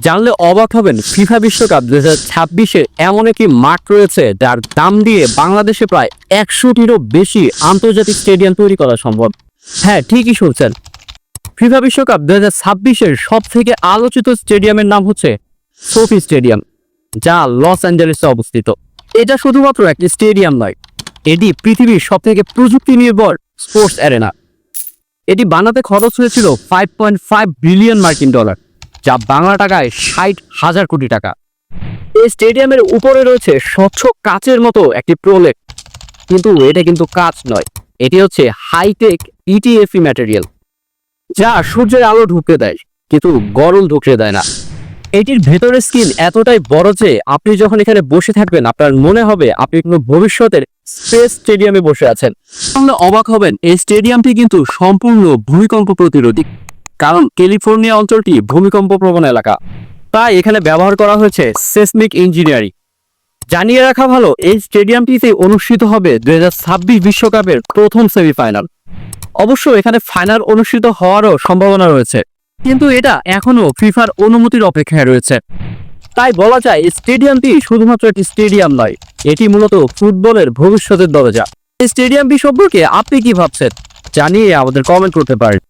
জানলে অবাক হবেন, ফিফা বিশ্বকাপ 2026-এ এমন একটি মাঠ রয়েছে যার দাম দিয়ে বাংলাদেশে প্রায় 100টিরও বেশি আন্তর্জাতিক স্টেডিয়াম তৈরি করা সম্ভব। হ্যাঁ, ঠিকই শুনছেন, ফিফা বিশ্বকাপ 2026-এর সব থেকে আলোচিত স্টেডিয়ামের নাম হচ্ছে সোফি স্টেডিয়াম, যা লস অ্যাঞ্জেলেসে অবস্থিত। এটা শুধুমাত্র একটি স্টেডিয়াম নয়, এটি পৃথিবীর সব থেকে প্রযুক্তি নির্ভর স্পোর্টস অ্যারেনা। এটি বানাতে খরচ হয়েছিল 5.5 বিলিয়ন মার্কিন ডলার, যা বাংলা টাকায় 60,000 কোটি টাকা। এই স্টেডিয়ামের উপরে রয়েছে স্বচ্ছ কাচের মতো একটি প্রলেপ, কিন্তু এটা কিন্তু কাচ নয়, এটি হচ্ছে হাইটেক ইটিএফই ম্যাটেরিয়াল, যা সূর্যের আলো ঢুকতে দেয় কিন্তু গরম ঢুকতে দেয় না। এটির ভেতরের স্ক্রিন এতটাই বড় যে আপনি যখন এখানে বসে থাকবেন আপনার মনে হবে আপনি কোনো ভবিষ্যতের স্পেস স্টেডিয়ামে বসে আছেন। আপনি অবাক হবেন, এই স্টেডিয়ামটি কিন্তু সম্পূর্ণ ভূমিকম্প প্রতিরোধী, কারণ ক্যালিফোর্নিয়া অঞ্চলটি ভূমিকম্প প্রবণ এলাকা, তাই এখানে ব্যবহার করা হয়েছে সেসমিক ইঞ্জিনিয়ারিং। জানিয়ে রাখা ভালো, এই স্টেডিয়ামটিতে অনুষ্ঠিত হবে 2026 বিশ্বকাপের প্রথম সেমিফাইনাল। অবশ্য এখানে ফাইনাল অনুষ্ঠিত হওয়ারও সম্ভাবনা রয়েছে, কিন্তু এটা এখনো ফিফার অনুমতির অপেক্ষায় রয়েছে। তাই বলা যায় স্টেডিয়ামটি শুধুমাত্র একটি স্টেডিয়াম নয়, এটি মূলত ফুটবলের ভবিষ্যতের দরজা। এই স্টেডিয়ামটি সম্পর্কে আপনি কি ভাবছেন জানিয়ে আমাদের কমেন্ট করতে পারেন।